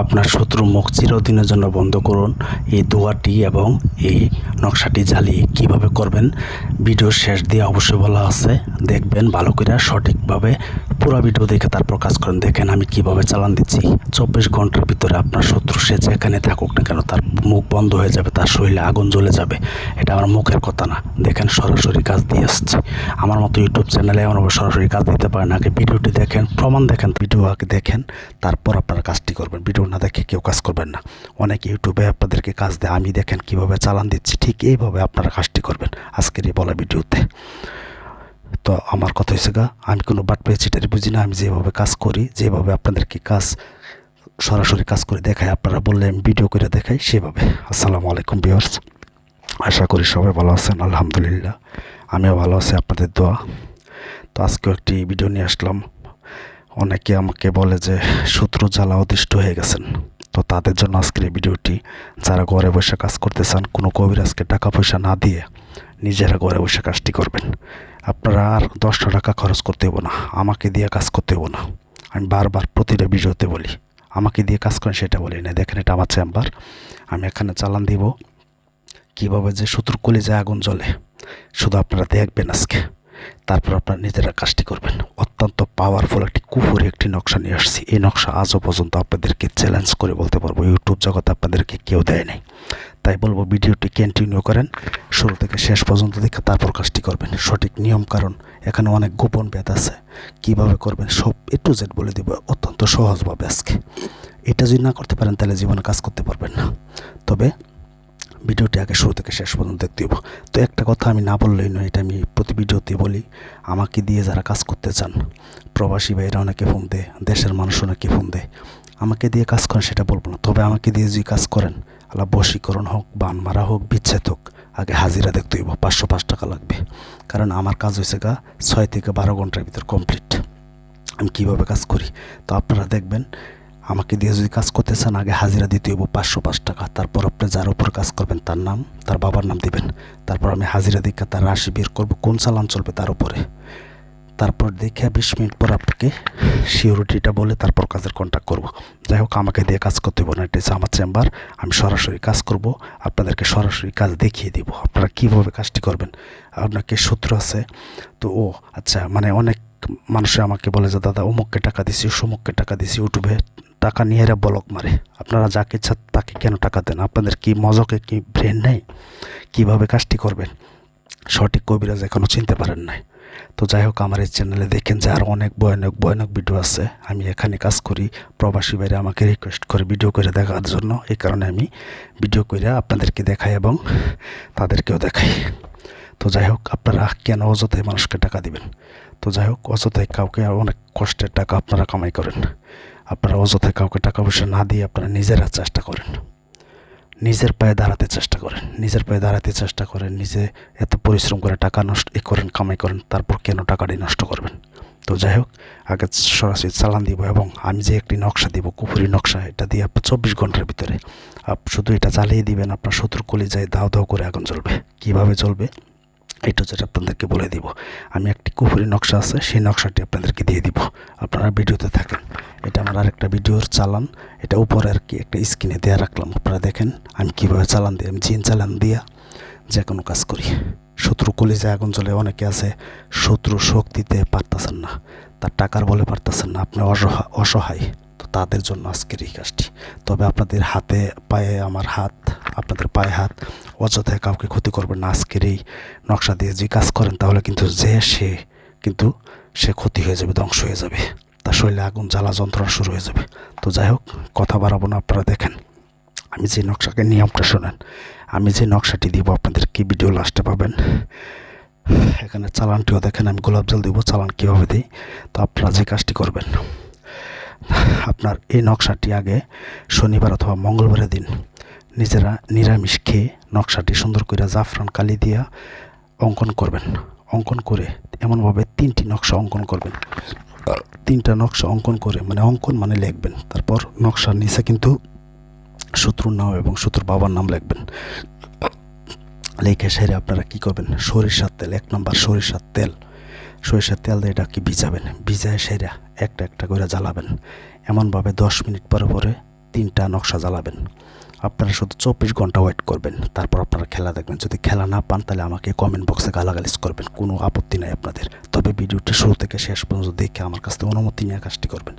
আপনার শত্রু মুখ চিরদিনের জন্য বন্ধ করুন। এই দোয়াটি এবং এই নকশাটি জ্বালিয়ে কিভাবে করবেন ভিডিওর শেষ দিয়ে অবশ্যই বলা আছে, দেখবেন ভালো করে সঠিকভাবে পুরো ভিডিও দেখে তারপর কাজ করেন। দেখেন আমি কিভাবে চালান দিচ্ছি। 24 ঘন্টার ভিতরে আপনার শত্রু সে যেখানে থাকুক না কেন তার মুখ বন্ধ হয়ে যাবে, তার শরীরে আগুন জ্বলে যাবে। এটা আমার মুখের কথা না, দেখেন সরাসরি কাজ দিয়ে আসছে। আমার মতো ইউটিউব চ্যানেলে এমনভাবে সরাসরি কাজ দিতে পারেন। আগে ভিডিওটি দেখেন, প্রমাণ দেখেন, ভিডিও আগে দেখেন, তারপর আপনারা কাজটি করবেন। ভিডিও না দেখে কেউ কাজ করবেন না। অনেক ইউটিউবে আপনাদেরকে কাজ দেয়, আমি দেখেন কিভাবে চালান দিচ্ছি, ঠিক এইভাবে আপনারা কাজটি করবেন আজকের এই বলা ভিডিওতে। তো আমার কথা হয়েছে আমি কোনো বাট পেয়েছিটারি বুঝি না। আমি যেভাবে কাজ করি, যেভাবে আপনাদেরকে কাজ সরাসরি কাজ করে দেখাই, আপনারা বললে আমি ভিডিও করে দেখাই সেভাবে। আসসালামু আলাইকুম ভিউয়ার্স, আশা করি সবাই ভালো আছেন। আলহামদুলিল্লাহ আমিও ভালো আছি আপনাদের দোয়া। তো আজকেও একটি ভিডিও নিয়ে আসলাম। অনেকে আমাকে বলে যে শত্রু জ্বালা অতিষ্ঠ হয়ে গেছেন, তো তাদের জন্য আজকের এই ভিডিওটি। যারা ঘরে বসে কাজ করতে চান, কোনো কবিরাজকে টাকা পয়সা না দিয়ে নিজেরা ঘরে বসে কাজটি করবেন। আপনারা আর 10টা টাকা খরচ করতে হবো না, আমাকে দিয়ে কাজ করতে হবো না। আমি বারবার প্রতিটা ভিডিওতে বলি আমাকে দিয়ে কাজ করেন, সেটা বলি না। দেখেন এটা আমার চেম্বার, আমি এখানে চালান দিব কীভাবে যে শত্রুর কলিজায় আগুন জ্বলে, শুধু আপনারা দেখবেন আজকে, তারপর আপনারা নিজেরা কাজটি করবেন। অত্যন্ত পাওয়ারফুল একটি কুফুরি একটি নকশা নিয়ে আসছি। এই নকশা আজও পর্যন্ত আপনাদেরকে চ্যালেঞ্জ করে বলতে পারবো ইউটিউব জগতে আপনাদেরকে কেউ দেয় নাই। তাই বলবো ভিডিওটি কন্টিনিউ করেন, শুরু থেকে শেষ পর্যন্ত দেখে তারপর কাজটি করবেন সঠিক নিয়ম, কারণ এখানে অনেক গোপন ভেদ আছে। কিভাবে করবেন সব A to Z বলে দিব অত্যন্ত সহজভাবে আজকে। এটা যদি না করতে পারেন তাহলে জীবনে কাজ করতে পারবেন না। তবে ভিডিওটি আগে শুরু থেকে শেষ পর্যন্ত দেখতে হবে। তো একটা কথা আমি না বললেই নয়, এটা আমি প্রতি ভিডিওতে বলি। আমাকে দিয়ে যারা কাজ করতে চান, প্রবাসী ভাইরা অনেকে ফোন দেয়, দেশের মানুষ অনেকে ফোন দেয়, আমাকে দিয়ে কাজ করেন সেটা বলবো না। তবে আমাকে দিয়ে যদি কাজ করেন, আল্লাহ বশীকরণ হোক, বান মারা হোক, বিচ্ছেদ হোক, আগে হাজিরা দেখতে হইব। 505 টাকা লাগবে, কারণ আমার কাজ হয়েছে 6 থেকে 12 ঘন্টার ভিতর কমপ্লিট। আমি কীভাবে কাজ করি তো আপনারা দেখবেন। আমাকে দিয়ে যদি কাজ করতে চান, আগে হাজিরা দিতে হইব 505 টাকা। তারপর আপনি যার উপর কাজ করবেন তার নাম, তার বাবার নাম দিবেন। তারপর আমি হাজিরা দেখে তার রাশি বের করবো, কোন চালান চলবে তার উপরে। তারপর দেখে 20 মিনিট পর আপনাকে সিওরিটিটা বলে তারপর কাজের কন্ট্যাক্ট করব। যাই হোক, আমাকে দিয়ে কাজ করতে হবে না, এটা হচ্ছে আমার চেম্বার। আমি সরাসরি কাজ করব, আপনাদেরকে সরাসরি কাজ দেখিয়ে দিব আপনারা কীভাবে কাজটি করবেন। আপনাকে সূত্র আছে তো আচ্ছা, মানে অনেক মানুষে আমাকে বলে যে দাদা অমুককে টাকা দিছি, সমুককে টাকা দিছি, ইউটিউবে টাকা নিয়ে এরা ব্লক মারে। আপনারা যাকে ইচ্ছা তাকে কেন টাকা দেন? আপনাদের কি মজকে কি ব্রেন নেই? কীভাবে কাজটি করবেন সঠিক কবিরাজ এখনও চিনতে পারেন নাই। তো যাই হোক, আমার এই চ্যানেলে দেখেন যে আর অনেক ভয়ানক ভিডিও আছে। আমি এখানে কাজ করি, প্রবাসী বাইরে আমাকে রিকোয়েস্ট করে ভিডিও করে দেখার জন্য। এই কারণে আমি ভিডিও করে আপনাদেরকে দেখাই এবং তাদেরকেও দেখাই। তো যাই হোক, আপনারা কেন অযথায় মানুষকে টাকা দিবেন? তো যাই হোক, অযথায় কাউকে অনেক কষ্টের টাকা আপনারা কামাই করেন। আপনারা অযথায় কাউকে টাকা পয়সা না দিয়ে আপনারা নিজেরা চেষ্টা করেন, নিজের পায়ে দাঁড়াতে চেষ্টা করেন, নিজের পায়ে দাঁড়াতে চেষ্টা করেন। নিজে এত পরিশ্রম করে টাকা নষ্ট করেন, কামাই করেন, তারপর কেন টাকাটি নষ্ট করবেন? তো যাই হোক, আগে সরাসরি চালান দিব এবং আমি যে একটি নকশা দিব, কুফুরি নকশা, এটা দিয়ে আপনার 24 ঘন্টার ভিতরে শুধু এটা চালিয়ে দিবেন, আপনার শত্রুর কলিজায় দাও দাও করে আগুন জ্বলবে। কীভাবে জ্বলবে এটা যেটা আপনাদেরকে বলে দিব। আমি একটি কুফুরি নকশা আছে, সেই নকশাটি আপনাদেরকে দিয়ে দিব, আপনারা ভিডিওতে থাকেন। এটা আমার আরেকটা ভিডিওর চালান, এটা উপরে আর কি একটা স্ক্রিনে দেওয়া রাখলাম, আপনারা দেখেন আমি কীভাবে চালান দিই। আমি জিন চালান দিয়া যে কোনো কাজ করি। শত্রু কলিজায় আগুন জ্বলে অনেকে আছে, শত্রু শক্তিতে পারতেছেন না, তার টাকার বলে পারতেছেন না, আপনি অসহায়। তো তাদের জন্য আজকের এই কাজটি। তবে আপনাদের হাতে পায়ে আমার হাত, আপনাদের পায়ে হাত, অযথায় কাউকে ক্ষতি করবেন না। আজকের এই নকশা দিয়ে যে কাজ করেন তাহলে কিন্তু সে ক্ষতি হয়ে যাবে, ধ্বংস হয়ে যাবে, তার শরীরে আগুন জ্বালা যন্ত্রণা শুরু হয়ে যাবে। তো যাই হোক, কথা বাড়াবো না, আপনারা দেখেন আমি যে নকশাকে নিয়মটা শোনেন। আমি যে নকশাটি দিব আপনাদের কি ভিডিও লাস্টে পাবেন। এখানে চালানটিও দেখেন, আমি গোলাপ জল দিব, চালান কীভাবে দিই। তো আপনারা যে কাজটি করবেন, আপনার এই নকশাটি আগে শনিবার অথবা মঙ্গলবারের দিন নিজেরা নিরামিষ খেয়ে নকশাটি সুন্দর করে জাফরান কালি দিয়া অঙ্কন করবেন। অঙ্কন করে এমনভাবে 3টি নকশা অঙ্কন করবেন। 3টা নকশা অঙ্কন করে, মানে অঙ্কন মানে লিখবেন, তারপর নকশার নিচে কিন্তু শত্রুর নাম এবং শত্রুর বাবার নাম লিখবেন। লিখে সেরে আপনারা কি করবেন, সরিষার তেল, 1 নম্বর সরিষার তেল দিয়ে এটা কি ভিজাবেন। ভিজায় সেরা একটা একটা করে জ্বালাবেন। এমনভাবে 10 মিনিট পরে 3টা নকশা জ্বালাবেন। আপনারা শুধু 24 ঘন্টা ওয়েট করবেন, তারপর আপনারা খেলা দেখবেন। যদি খেলা না পান তাহলে আমাকে কমেন্ট বক্সে গালাগালিজ করবেন, কোনো আপত্তি নাই আপনাদের। তবে ভিডিওটি শুরু থেকে শেষ পর্যন্ত দেখে আমার কাছ থেকে অনুমতি নিয়ে কাজটি করবেন।